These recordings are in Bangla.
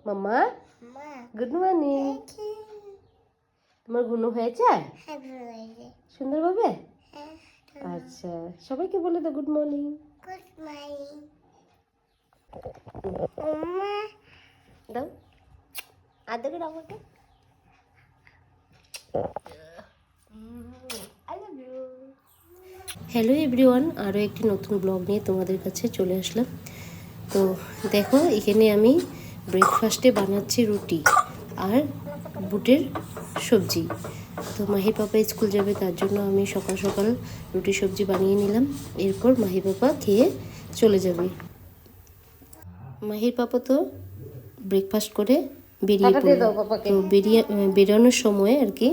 মাম্মা গুড মর্নিং। তোমার ঘুম হয়েছে সুন্দরভাবে? আচ্ছা, সবাইকে বলে দাও গুড মর্নিং। দাও আদর আমাকে। হ্যালো এভরিওয়ান, আরও একটি নতুন ব্লগ নিয়ে তোমাদের কাছে চলে আসলাম। তো দেখো, এখানে আমি ব্রেকফাস্টে বানাচ্ছি রুটি আর বুটের সবজি। তো মাহি পাপা স্কুল যাবে, তার জন্য আমি সকাল সকাল রুটি সবজি বানিয়ে নিলাম। এরপর মাহি পাপা খেয়ে চলে যাবে। মাহির পাপা তো ব্রেকফাস্ট করে বেরিয়ে পড়ল। তো বেরোনোর সময় আর কি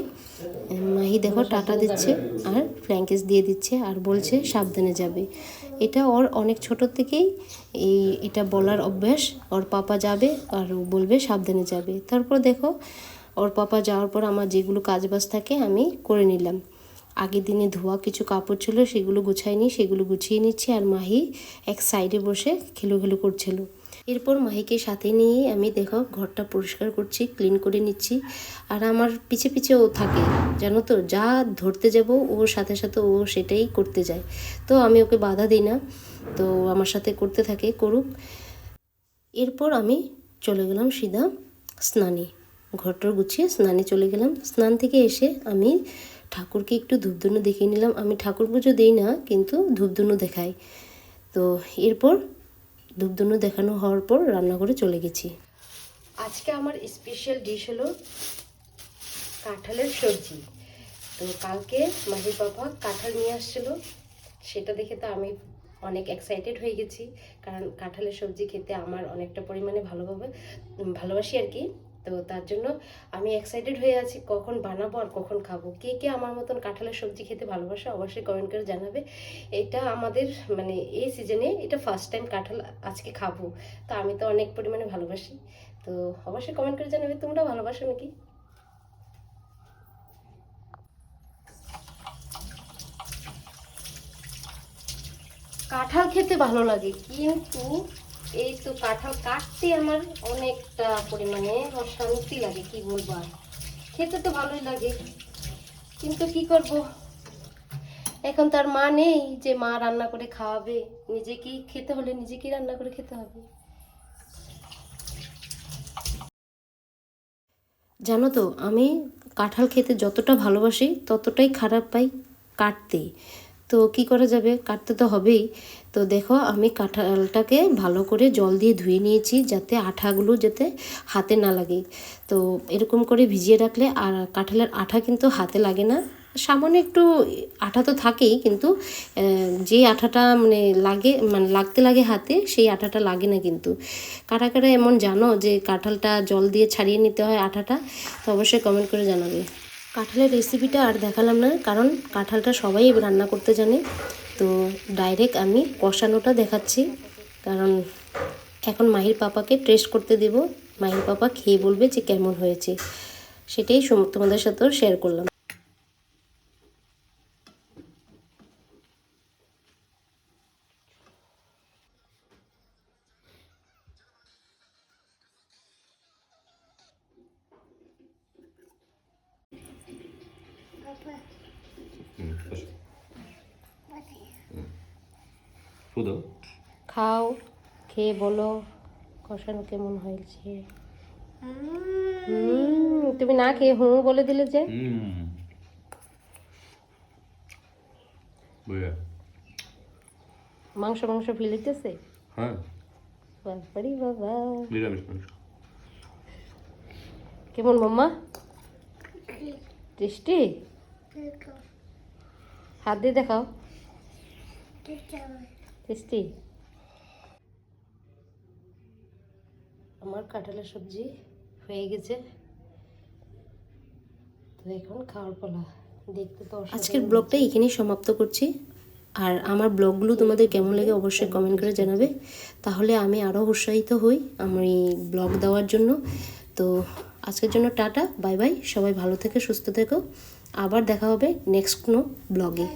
মাহি দেখো টাটা দিচ্ছে আর ফ্ল্যাঙ্কেস দিয়ে দিচ্ছে আর বলছে সাবধানে যাবে। এটা ওর অনেক ছোট থেকেই এটা বলার অভ্যাস। ওর পাপা যাবে আর ও বলবে সাবধানে যাবে। তারপর দেখো ওর পাপা যাওয়ার পর আমার যেগুলো কাজবাজ থাকে আমি করে নিলাম। আগের দিনে ধোয়া কিছু কাপড় ছিল, সেগুলো গুছাইনি, সেগুলো গুছিয়ে নিচ্ছি। আর মাহি এক সাইডে বসে খেলু করছিল। এরপর মাহিকে সাথে নিয়ে আমি দেখো ঘরটা পরিষ্কার করছি, ক্লিন করে নিচ্ছি। আর আমার পিছে পিছে ও থাকে, জানো তো, যা ধরতে যাব ওর সাথে সাথে ও সেটাই করতে যায়। তো আমি ওকে বাধা দিই না, তো আমার সাথে করতে থাকে, করুক। এরপর আমি চলে গেলাম সিধা স্নানে, ঘরটার গুছিয়ে স্নানে চলে গেলাম। স্নান থেকে এসে আমি ঠাকুরকে একটু ধূপধুনো দেখিয়ে নিলাম। আমি ঠাকুর পুজো দিই না, কিন্তু ধূপধুনো দেখাই। তো এরপর ধূপধুনো দেখানো হওয়ার পর রান্নাঘরে চলে গেছি। আজকে আমার স্পেশাল ডিশ হলো কাঁঠালের সবজি। তো কালকে মাহির বাবা কাঁঠাল নিয়ে আসছিল, সেটা দেখে তো আমি অনেক এক্সাইটেড হয়ে গেছি। কারণ কাঁঠালের সবজি খেতে আমার অনেকটা পরিমাণে ভালোবাসি আর কি। তো তার জন্য আমি এক্সাইটেড হয়ে আছি কখন বানাবো আর কখন খাবো। কে কে আমার মতন কাঁঠালের সবজি খেতে ভালোবাসে অবশ্যই কমেন্ট করে জানাবে। এটা আমাদের এই সিজনে এটা ফার্স্ট টাইম কাঁঠাল আজকে খাবো। তো আমি তো অনেক পরিমাণে ভালোবাসি। তো অবশ্যই কমেন্ট করে জানাবে তোমরা ভালোবাসো নাকি। কাঁঠাল খেতে ভালো লাগে, কিন্তু এই তো কাঁঠাল কাটতে আমার অনেকটা পরিমাণে অশান্তি লাগে, কি বলবো। আর খেতে তো ভালোই লাগে, কিন্তু কি করব, এখন তার মা নেই যে মা রান্না করে খাওয়াবে। নিজেকেই খেতে হলে নিজেকেই রান্না করে খেতে হবে। জানো তো, আমি কাঁঠাল খেতে যতটা ভালোবাসি ততটাই খারাপ পাই কাটতে। তো কি করা যাবে, কাটতে তো হবেই। তো দেখো আমি কাঁঠালটাকে ভালো করে জল দিয়ে ধুয়ে নিয়েছি, যাতে আঠাগুলো যাতে হাতে না লাগে। তো এরকম করে ভিজিয়ে রাখলে আর কাঁঠালের আঠা কিন্তু হাতে লাগে না। সামান্য একটু আঠা তো থাকেই, কিন্তু যে আঠাটা লাগতে লাগে হাতে, সেই আঠাটা লাগে না কিন্তু। কারা কারা এমন জানো যে কাঁঠালটা জল দিয়ে ছাড়িয়ে নিতে হয় আঠাটা? তো অবশ্যই কমেন্ট করে জানাবে। কাঁঠালের রেসিপিটা আর দেখালাম না, কারণ কাঁঠালটা সবাই রান্না করতে জানে। তো ডাইরেক্ট আমি কষানোটা দেখাচ্ছি, কারণ এখন মাহির পাপাকে টেস্ট করতে দেব। মাহির পাপা খেয়ে বলবে যে কেমন হয়েছে, সেটাই তোমাদের সাথেও শেয়ার করলাম। খাও, খেয়ে বলো কষানো কেমন হয়েছে। তুমি না খেয়ে হুঁ বলে দিলে যে। মাংস মাংস ফিলিতেছে। হ্যাঁ বাবারি বাবা, কেমন মাম্মা? টেস্টি? হাত দিয়ে দেখাও। টেস্টি? আমার কাঁঠালের সবজি হয়ে গেছে, তো এখন খাওয়ার পালা। দেখতে তো আজকের ব্লগটা এখানেই সমাপ্ত করছি। আর আমার ব্লগগুলো তোমাদের কেমন লাগে অবশ্যই কমেন্ট করে জানাবে, তাহলে আমি আরও উৎসাহিত হই আমি ব্লগ দেওয়ার জন্য। তো আজকের জন্য টাটা, বাই বাই। সবাই ভালো থেকো, সুস্থ থেকো। আবার দেখা হবে নেক্সট কোনো ব্লগে।